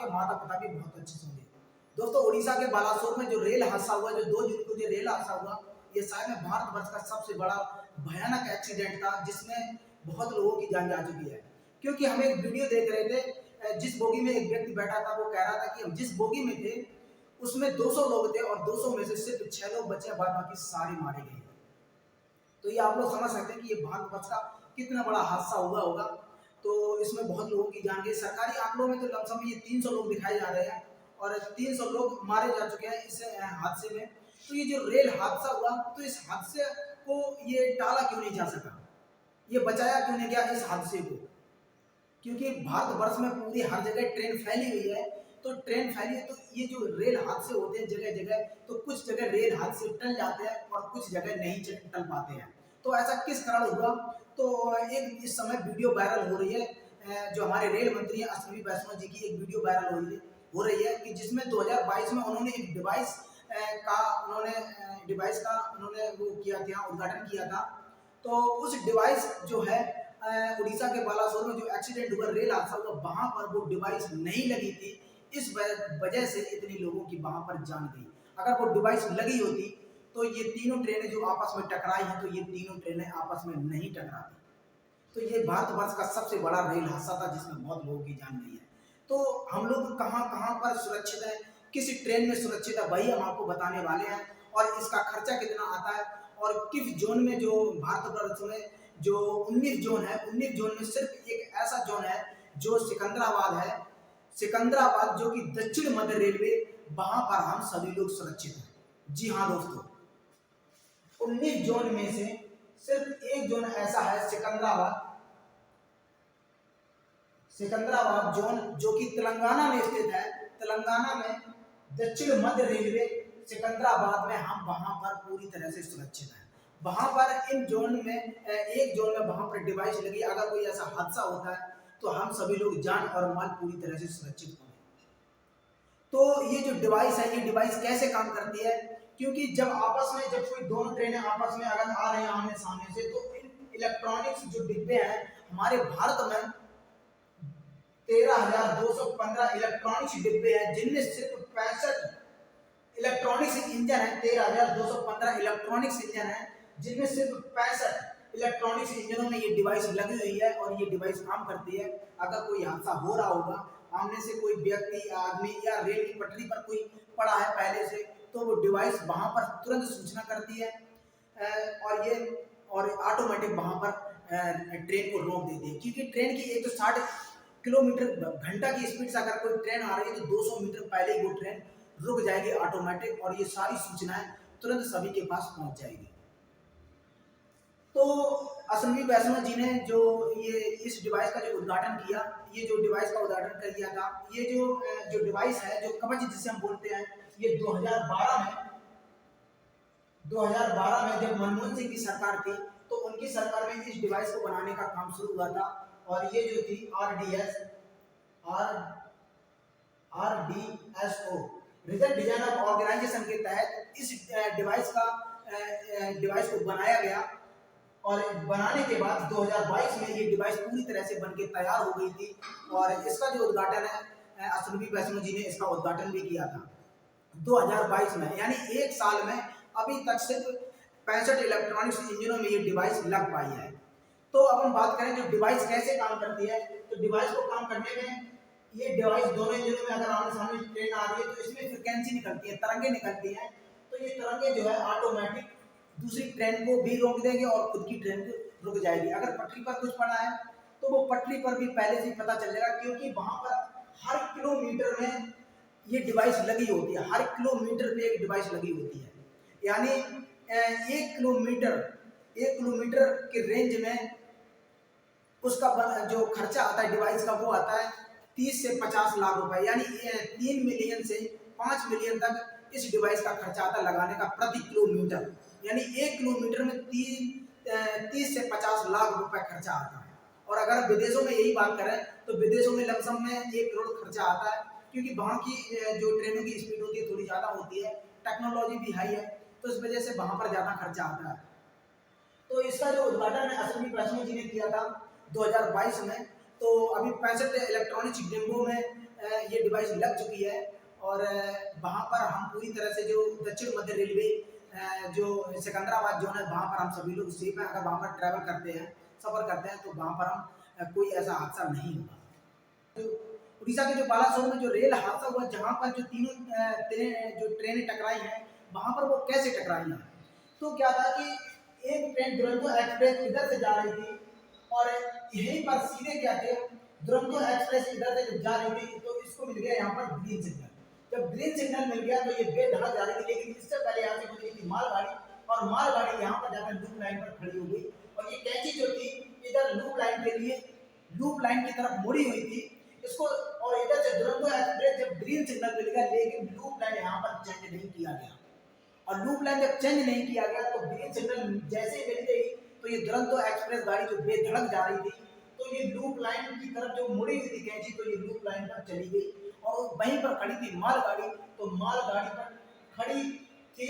आपके माता पिता भी बहुत अच्छे से होंगे। दोस्तों, उड़ीसा के बालासोर में जो रेल हादसा हुआ, जो 2 जून को जो रेल हादसा हुआ, ये शायद में भारतवर्ष का सबसे बड़ा भयानक एक्सीडेंट था, जिसमें बहुत लोगों की जान जा चुकी है। क्योंकि हम एक वीडियो देख रहे थे, जिस बोगी में एक व्यक्ति बैठा था, वो कह रहा था कि हम जिस बोगी में थे उसमें 200 लोग थे और 200 में से सिर्फ 6 लोग बचे, बाद बाकी सारे मारे गए। तो ये आप लोग समझ सकते हैं कि ये भारतवर्ष का कितना बड़ा हादसा हुआ होगा। तो इसमें बहुत लोगों की जान गई। सरकारी आंकड़ों में तो लमसम ये 300 लोग दिखाए जा रहे हैं और 300 लोग मारे जा चुके हैं इस हादसे में। तो ये जो रेल हादसा हुआ, तो इस हादसे को ये टाला क्यों नहीं जा सका, ये बचाया क्यों नहीं गया इस हादसे को? क्योंकि भारतवर्ष में पूरी हर जगह ट्रेन फैली हुई है। तो ट्रेन फैली है, तो ये जो रेल हादसे होते हैं जगह जगह, तो कुछ जगह रेल हादसे टल जाते हैं और कुछ जगह नहीं टल पाते हैं। तो ऐसा किस कारण हुआ? तो एक इस समय वीडियो वायरल हो रही है, जो हमारे रेल मंत्री अश्विनी वैष्णव जी की एक वीडियो वायरल हो रही है कि जिसमें 2022 में उन्होंने एक डिवाइस का उन्होंने वो किया था, उद्घाटन किया था। तो उस डिवाइस जो है, उड़ीसा के बालासोर में जो एक्सीडेंट हुआ, रेल हादसा हुआ, वहां पर वो डिवाइस नहीं लगी थी। इस वजह से इतने लोगों की वहां पर जान गई। अगर वो डिवाइस लगी होती तो ये तीनों ट्रेनें जो आपस में टकराई हैं, तो ये तीनों ट्रेनें आपस में नहीं टकराती। तो ये भारतवर्ष का सबसे बड़ा रेल हादसा था, जिसमें बहुत लोगों की जान गई है। तो हम लोग कहाँ कहाँ पर सुरक्षित हैं, किस ट्रेन में सुरक्षित है, वही हम आपको बताने वाले हैं। और इसका खर्चा कितना आता है और किस जोन में, जो भारतवर्ष में जो 19 जोन है, 19 जोन में सिर्फ एक ऐसा जोन है जो सिकंदराबाद है। सिकंदराबाद जो कि दक्षिण मध्य रेलवे, वहां पर हम सभी लोग सुरक्षित हैं। जी हाँ दोस्तों, 19 जोन में से सिर्फ एक जोन ऐसा है, सिकंदराबाद जोन, जो कि तेलंगाना में स्थित है। तेलंगाना में दक्षिण मध्य रेलवे सिकंदराबाद में, हम वहां पर पूरी तरह से सुरक्षित हैं। वहां पर इन जोन में, एक जोन में वहां पर डिवाइस लगी, अगर कोई ऐसा हादसा होता है तो हम सभी लोग जान और माल पूरी तरह से सुरक्षित होंगे। तो ये जो डिवाइस है, ये डिवाइस कैसे काम करती है? क्योंकि जब कोई दोनों ट्रेनें आपस में अगर आ रहे हैं आमने सामने से, तो इन इलेक्ट्रॉनिक्स जो डिब्बे हैं हमारे भारत में 13,215 इलेक्ट्रॉनिक्स डिब्बे हैं, जिनमें सिर्फ 65 इलेक्ट्रॉनिक्स इंजन है। 13,215 इलेक्ट्रॉनिक्स इंजन है, जिनमें सिर्फ 65 इलेक्ट्रॉनिक्स इंजनों में ये डिवाइस लगी हुई है और ये डिवाइस काम करती है। अगर कोई हादसा हो रहा होगा, आमने से कोई व्यक्ति, आदमी या रेल की पटरी पर कोई पड़ा है पहले से, तो वो डिवाइस वहां पर तुरंत सूचना करती है और ऑटोमेटिक वहां पर ट्रेन को रोक देती है। क्योंकि ट्रेन की एक तो 60 किलोमीटर घंटा की स्पीड से अगर कोई ट्रेन आ रही है, तो 200 मीटर पहले ही वो ट्रेन रुक जाएगी ऑटोमेटिक, और ये सारी सूचनाएं तुरंत सभी के पास पहुंच जाएगी। तो अश्विनी वैष्णव जी ने जो ये इस डिवाइस का जो उद्घाटन किया, ये जो डिवाइस का उद्घाटन कर दिया था, ये जो डिवाइस है, जो कवच जिसे हम बोलते हैं, ये 2012 में जब मनमोहन सिंह की सरकार थी, तो उनकी सरकार में इस डिवाइस को बनाने का काम शुरू हुआ था। और ये जो थी RDSO, result design of organization के तहत इस डिवाइस को बनाया गया। और बनाने के बाद 2022 में ये डिवाइस पूरी तरह से बनके तैयार हो गई थी। और इसका जो उद्घाटन है, अश्विनी वैष्णव जी ने इसका उद्घाटन भी किया था 2022 में। यानी एक साल में अभी तक सिर्फ 65 इलेक्ट्रॉनिक्स इंजनों में ये डिवाइस लग पाई है। तो अब हम बात करें जो डिवाइस कैसे काम करती है, तो डिवाइस को काम करने में, ये डिवाइस दोनों इंजनों में अगर आमने सामने ट्रेन आ रही है, तो इसमें फ्रिक्वेंसी निकलती है, तरंगे निकलती हैं। तो ये तरंगे जो है ऑटोमेटिक दूसरी ट्रेन को भी रोक देंगे और खुद की ट्रेन को रुक जाएगी। अगर पटरी पर कुछ पड़ा है, तो वो पटरी पर भी पहले से ही पता चल जाएगा, क्योंकि वहां पर हर किलोमीटर में ये डिवाइस लगी होती है। हर किलोमीटर पे एक डिवाइस लगी होती है। यानी 1 किलोमीटर के रेंज में उसका जो खर्चा आता है डिवाइस का, वो आता है 30 से 50 लाख रुपए। यानी 3 मिलियन से 5 मिलियन तक इस डिवाइस का खर्चा आता है लगाने का प्रति किलोमीटर। यानी 1 किलोमीटर में 30 से 50 लाख रुपए खर्चा आता है। और अगर विदेशों में यही बात करें, तो विदेशों में लमसम में 1 करोड़ खर्चा आता है, क्योंकि वहाँ की जो ट्रेनों की स्पीड होती है थोड़ी ज़्यादा होती है, टेक्नोलॉजी भी हाई है, तो इस वजह से वहाँ पर ज़्यादा खर्चा आता है। तो इसका जो उद्घाटन अश्विनी वैष्णव जी ने किया था 2022 में। तो अभी 65 इलेक्ट्रॉनिक्स डिब्बों में ये डिवाइस लग चुकी है और वहाँ पर हम पूरी तरह से जो दक्षिण मध्य रेलवे जो सिकंदराबाद जोन है वहाँ पर हम सभी लोग सेफ हैं। अगर वहाँ पर ट्रैवल करते हैं, सफ़र करते हैं तो वहाँ पर हम कोई ऐसा हादसा नहीं होगा। तो उड़ीसा के जो बालासोर में जो रेल हादसा हुआ, जहाँ पर जो तीनों जो ट्रेनें टकराई हैं, वहाँ पर वो कैसे टकराई हैं? तो क्या था कि एक ट्रेन दुरंतो एक्सप्रेस इधर से जा रही थी और यहीं पर सीधे क्या थे, दुरंतो एक्सप्रेस इधर से जा रही थी तो इसको मिल गया यहाँ पर ग्रीन सिग्नल। जब ग्रीन सिग्नल मिल गया तो ये बेधड़क जा रही थी, लेकिन इससे पहले यहाँ से गुजरी थी मालगाड़ी और मालगाड़ी यहाँ पर जाकर लूप लाइन पर खड़ी हो गई और ये कैंची जो थी इधर लूप लाइन के लिए लूप लाइन की तरफ मुड़ी हुई थी इसको, और इधर से दुरंतो एक्सप्रेस जब ग्रीन सिग्नल मिल गया लेकिन लूप लाइन यहाँ पर चेंज नहीं किया गया और लूप लाइन जब चेंज नहीं किया गया तो ग्रीन सिग्नल जैसे ही मिल गई तो ये दुरंतो एक्सप्रेस गाड़ी जो बेधड़क जा रही थी तो ये लूप लाइन की तरफ जो मुड़ी हुई थी कैंची तो ये लूप लाइन पर चली गई और वहीं पर खड़ी थी मालगाड़ी, तो मालगाड़ी पर खड़ी थी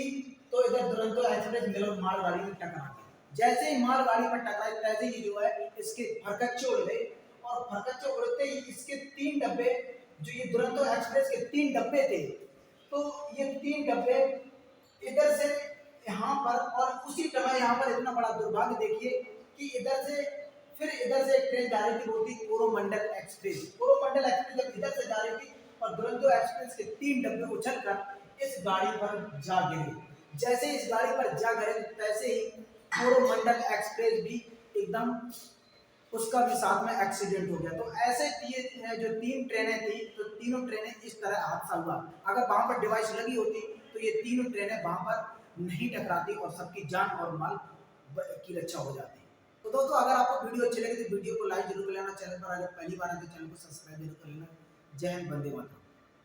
तो इधर दुरंतो एक्सप्रेस मिलर मालगाड़ी में टकरा गई। जैसे ही मालगाड़ी पर टकराई तैसे ही जो है इसके फरकच्चे उड़ गए और फरकच्चे उड़ते ही इसके 3 डब्बे, जो ये दुरंतो एक्सप्रेस के 3 डब्बे थे, तो ये 3 डब्बे इधर से यहाँ पर, और उसी समय यहाँ पर इतना बड़ा दुर्भाग्य देखिए कि इधर से एक ट्रेन जा रही थी, वो थी कोरोमंडल एक्सप्रेस। कोरोमंडल एक्सप्रेस जब इधर से जा रही थी और दुरंतो एक्सप्रेस के 3 डब्बे उछलकर इस गाड़ी पर जा गिरे। जैसे इस गाड़ी पर जा गिरे तैसे ही कोरोमंडल एक्सप्रेस भी एकदम उसका भी साथ में एक्सीडेंट हो गया। तो ऐसे ये जो 3 ट्रेनें थी तो तीनों ट्रेनें इस तरह हादसा हुआ। अगर वहां पर डिवाइस लगी होती तो ये तीनों ट्रेनें वहां पर नहीं टकराती और सबकी जान और माल की रक्षा हो जाती। तो दोस्तों अगर आपको वीडियो अच्छी लगी तो वीडियो को लाइक जरूर कर लेना, चैनल पर अगर पहली बार आए तो चैनल को सब्सक्राइब जरूर कर लेना। जय हिंद, वंदे मातरम।